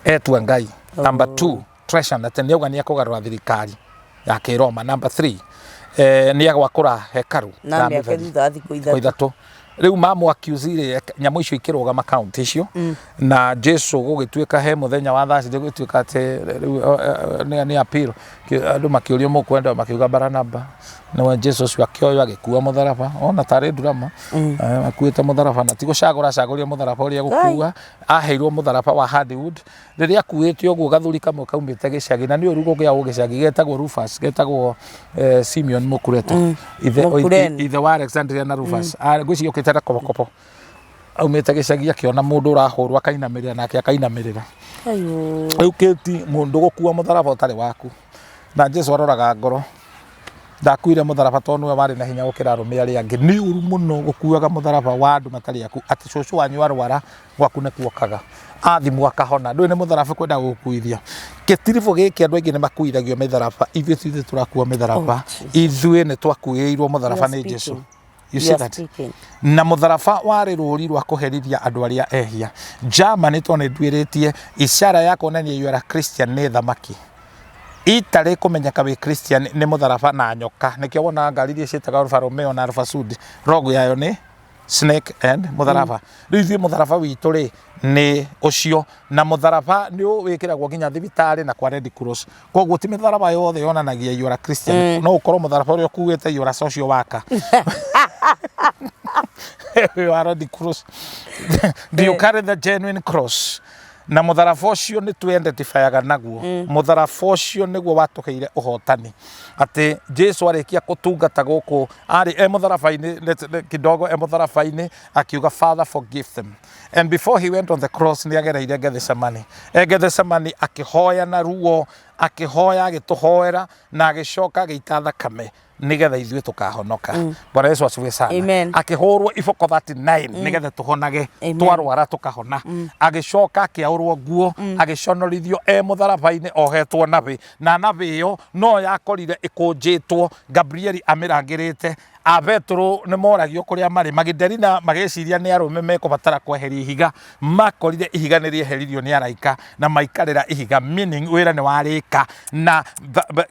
etua Ngai. Number 2 treason ati ni auga ni akugarura thirikari ya Kiroma. Number 3 ni agwakura hekaru na mbekeritha thikũ ithatu. Riu mamu accuse nyamu icio ikirugama count icio na Jesu gugituika he muthenya wa Thursday gugituika ati ni appeal andu makiurio mukwenda makiuga Baranaba na Jesu cio akioyo agikua mutharaba ona tari drama akuite mutharaba na tigo cagũria mutharaba uria gukua aheirwo mutharaba wa Hardwood riria akuite uguo gathuri kamwe kaumite gicagi na ni urugo gya gicagi getagwo Rufus getagwo Simeon Mukureto ithe wa Alexandria na Rufus ngwici ukitera kopokopo aumite gicagi akiona mundu urahurwa kainamirira nake akainamirira ayo uketi mundu gukua mutharaba utari waku na Jesu aroraga ngoro ndakuire mutharaba tondu we wari na hinya gukira arume aria angi ni uru muno gukuaga mutharaba wa andu matari aku ati cucu wanyu arwara gwaku ne kuokaga athimu akahona ndui ni mutharaba kwenda gukuithia getirivo giki andu aingi ni makuithagio mitharaba ithuĩ turakua mitharaba ithuĩ ni twakuĩirwo mutharaba ni Jesu. You see that? Na mutharaba wari ruri rwa kuherithia andu aria ehia. Germany tone ndwiritie ishara ya kuonania you are a Christian ni thamaki. Itare kumenyeka wi Christian ni mutharaba na nyoka. Nikio wona ngari iria cietaga Alfa Romeo na Alfa Sud rogo yayo ni snake and mutharaba. Riu ithuĩ mutharaba witu ri ni ucio na mutharaba ni wikiragwo nginya thibitari na kwa Red Cross. Koguo ti mutharaba yothe yonanagia you are a Christian. No ukorwo mutharaba uria ukuite you are a social worker. You are Red Cross. Do you carry the genuine cross? Na mutharaba ucio ni tu identifyaga naguo. Mutharaba ucio niguo watuheire uhotani ati Jesu arikia kutungata guku ari mutharabaini kidogo mutharabaini akiuga Father forgive them. And before he went on the cross ni agereire Gethsemane akihoya na ruo akihoya agituhoera na agicoka agita thakame nigetha ithuĩ tukahonoka. Bwana Yesu asifiwe sana. Akihurwo iboko 39 nigetha tuhonage twarwara tukahona. Agicoka akiaurwo nguo agiconorithio mutharabaini ohetwo nabi na nabi iyo no yakorire ikunjitwo Gabriel amirangirite Petro ni moragio kuria mari Magdalena mageciria ni arume mekubatara kweheria ihiga makorire ihiga ni rieheririo ni araika na maikarira ihiga meaning wira ni warika na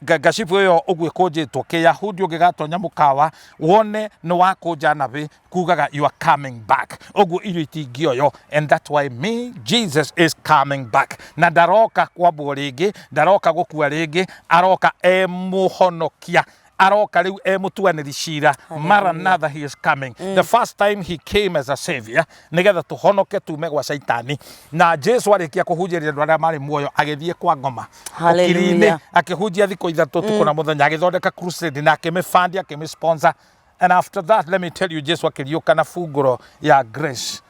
gashipu yo ugwe kunjitwo Kiyahudi ugigatonya mukawa wone ni wakunja nabi kugaga you are coming back ugwe irio itingioyo and that's why me Jesus is coming back na ndaroka kwambwo ringi ndaroka gukua ringi aroka muhonokia aroka riu mutuaniri cira Maranatha he is coming. The first time he came as a savior nigetha tuhonoke tume gwa Saitani na Jesu arikia kuhunjĩria andũ arĩa marĩ muoyo agĩthiĩ kwa ngoma okiri-inĩ akĩhunjia thikũ ithatu tuko na mũthenya agĩthondeka crusade na akĩmĩfund akĩmĩsponsor And after that, let me tell you, Jesu akiriuka na funguro ya grace.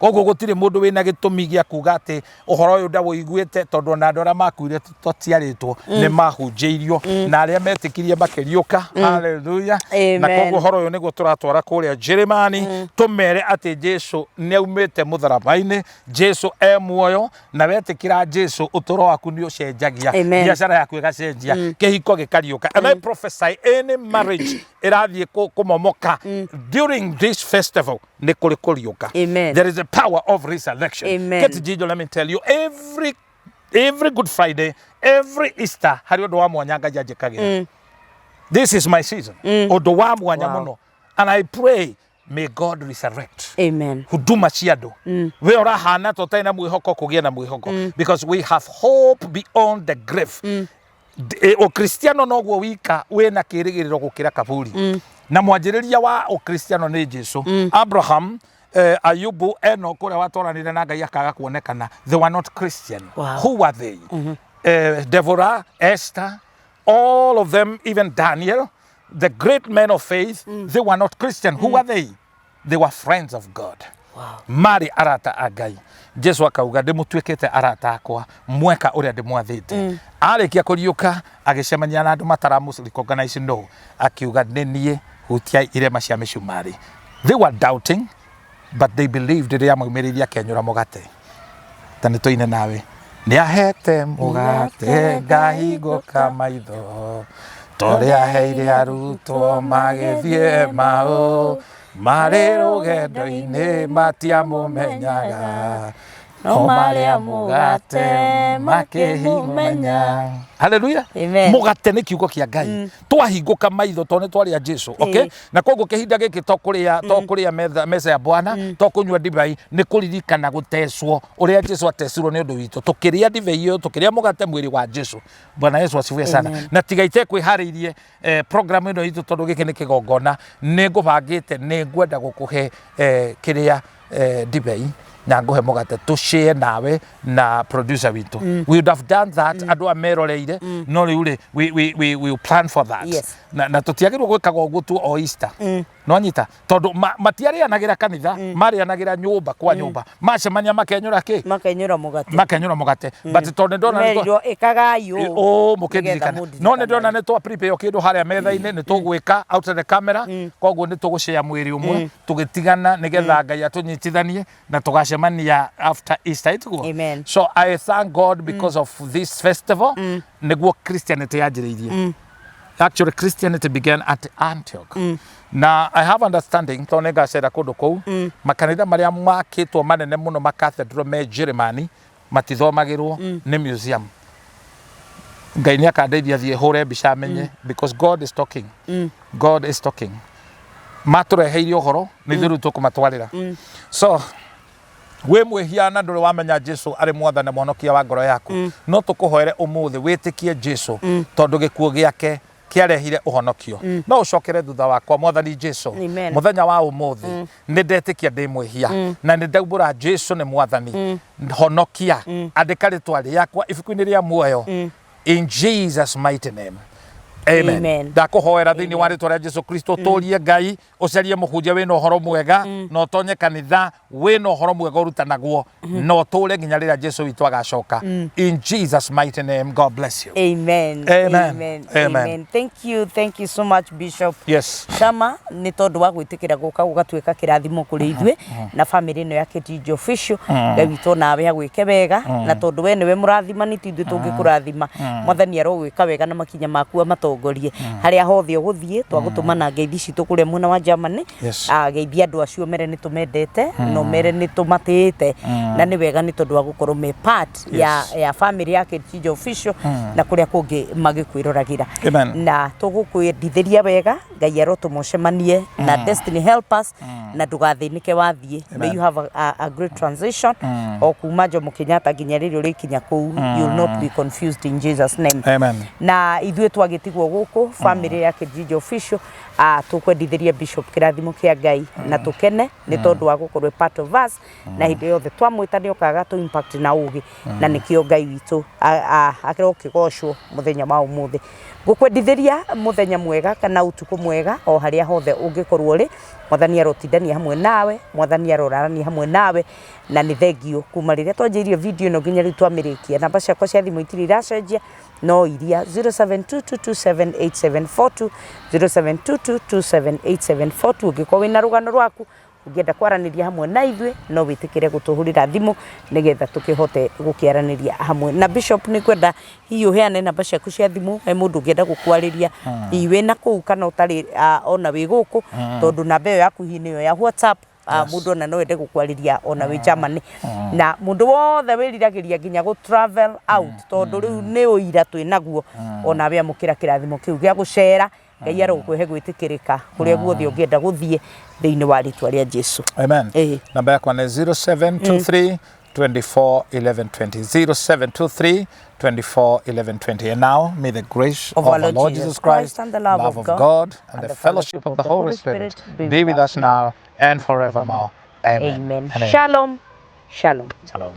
Koguo gutire mundu wina gitumi gia kuga ati uhoro uyu ndawiguite tondu na andora makuire totiaritwo ni mahunjiirio na aria metikirie makiriuka. Hallelujah. Na koguo uhoro uyu niguo turatwara kuria Jeremani tumere ati Jesu ni aumite mutharabaini, Jesu muoyo, na wetikira Jesu uturo waku ni ucenjagia, biashara yaku igacenjia, kihiko gikariuka. And I prophesy any marriage irathie kumomoka during this festival ni kuri kuriuka. There is a power of resurrection. Get Gutiio, let me tell you, every Good Friday, every Easter, hari odo wa mwanyanga jajekagira. This is my season. Odo wa mwanya muno. And I pray, may God resurrect. Amen. Huduma ciado. We ora hana totai na mwihoko kugia na mwihoko. Because we have hope beyond the grave. O Kristiano noguo wika we na kirigiriro gukira kaburi. Na mwanjiriria wa o Kristiano ni Jesu. Abraham, Ayubu, Enoch, kuria watoranire na Ngai akaga kuonekana. They were not Christian. Who were they? Deborah, Esther, all of them, even Daniel, the great men of faith, they were not Christian. Who were they? They were friends of God. Mari arata agai. Jesu akauga ndimutwikite arata akwa mweka uria ndimwathite. Arikia kuriuka agicemania na andu mataramucirikoganize no, akiuga ninie hutia irema cia micumari. They were doubting, but they believed iria maumiriria kenyura mugate. Tani toine nawe ni ahete mugate ngahinguka maitho toria heire arutwo magithie mao mari rugendo-ini matiamumenyaga no maria mugate makihimenya. Hallelujah. Amen. Mugate ni kiugo kia Ngai. Twahinguka maitho tone twaria Jesu. Okay? Na koguo kihinda giki tokuria meza ya Bwana, tokunywa divai ni kuririkana gutecwo uria Jesu atecirwo ni undu witu. Tukiria divai yo, tukiria mugate mwiri wa Jesu. Bwana Yesu asifiwe sana. Na tigaite kwiharirie program ino itu tondu giki ni kigongona ni ngubangite ni ngwenda gukuhe kiria divai na nguhe mugate to share nawe na producer witu. We would have done that andu ameroreire no riu we will plan for that. Na tutiagirwo gwikaga uguo tu o Easter. No anyita tondu matiarianagira kanitha, marianagira nyumba kwa nyumba, macemania makenyura ki makenyura mugate. But tondu ndona merio ikagayo mukendirikana no ne ndona ne twa prepare kindu haria metha-ini ni tugwika out of the camera, koguo ni tugushare mwiri umwe tugitigana nigetha Ngai atunyitithanie na tugacemania after Easter itugo. So I thank God because of this festival niguo Christianity yajiririe. Actually, Christianity began at Antioch. Now, I have understanding, tonega sera kundu kou, makanitha maria makitwo manene muno makathedral me Jeremani, matithomagirwo ni museum. Ngai ni akandeithia thie hure mbica menye, because God is talking. God is talking. Matureheire uhoro, ni thiru tukumatwarira. So, we mwihiana nduri wamenya Jesu ari mwathani na mwonokia wa ngoro yaku. No tukuhoere umuthi witikie Jesu tondu gikuo giake kiarehire uhonokio. No ucokere thutha wakwa mwathani Jesu. Muthenya wa umuthi ni ndetikia ndi mwihia na ni ndaubura Jesu ni mwathani honokia andika ritwa riakwa ibuku-ini ria muoyo in Jesus mighty name. Amen. Ndakuhoera thiini wa ritwa ria Jesu Kristo turie Ngai ucarie muhunjia wina uhoro mwega no tonye kanitha wina uhoro mwega urutanagwo no ture nginya riria Jesu witu agacoka. In Jesus mighty name, God bless you. Amen. Amen. Thank you so much, Bishop. Yes. Shama ni tondu wa gwitikira guka gugatwika kirathimo kuri ithwe na family ino ya Gutiio official. Ngai witu nawe agwike wega na tondu we niwe murathima ni tithwe tungikurathima. Mwathani arogwika wega na makinya maku amatogorie haria hothe uguthie twagutumana ngeithi citu kuria mwena wa Germany. Ngeithi andu acio mere ni tumendete no mere ni tumatite na ni wega ni tondu wa gukorwo me part ya family ya Gutiio official na kuria kungi magikwirораgira na tugukwendithiria wega Ngai arotumucemanie na Destiny help us na ndugathinike wathie. May you have a great transition o kuma Jomo Kenyatta nginya ririo rikinya kuu. You will not be confused in Jesus name. Amen. Na ithwe twagitigwo ũguo gũkũ family ya Gutiio official tũkwendithĩria bishop kĩrathimo kĩa Ngai na tũkene nĩ tondũ wa gũkorwo part of us na hĩndĩ yothe twamwĩta nĩ okaga tũ impact na ũgĩ na nĩkĩo Ngai witũ akĩrokĩgocwo mũthenya wa ũmũthĩ. Ngũkwendithĩria mũthenya mwega kana ũtukũ mwega o harĩa hothe ũngĩkorwo ũrĩ. Mwathani arotindania hamwe nawe, Mwathani arorarania hamwe nawe, na nĩ thengio kuma rĩrĩa twanjĩirie video ĩno nginya rĩu twamĩrĩkia. Namba ciakwa cia thimũ itirĩ iracenjia, no iria 0722278742 0722278742. Ũngĩkorwo wĩna rũgano rwaku ũngĩenda kwaranĩria hamwe na ithuĩ no wĩtĩkĩre gũtũhũrĩra thimũ nĩgetha tũkĩhote gũkĩaranĩria hamwe na bishop. Nĩ kwenda hihi ũheane namba ciaku cia thimũ he mũndũ ũngĩenda gũkwarĩria hihi wĩna kũu kana ũtarĩ ona wĩ gũkũ, tondũ namba ĩyo yaku hihi nĩyo ya WhatsApp. Mũndũ ona no ende gũkwarĩria ona wĩ Germany, na mũndũ wothe wĩriragĩria nginya gũ travel out tondũ rĩu nĩ ũira twĩnaguo ona we amũkĩra kĩrathimo kĩu gĩa gũcera. Ngai arogũkũhe gwĩtĩkĩrĩka kũrĩa guothe ũngĩenda gũthiĩ thĩinĩ wa rĩtwa rĩa Jesu. Amen. Namba yakwa nĩ 0723 24 11 20 0723 24 11 20. And now may the grace of our Lord Jesus Christ and the love of God and the fellowship of the Holy Spirit be with us now and forevermore. Amen. Shalom. Shalom. Shalom.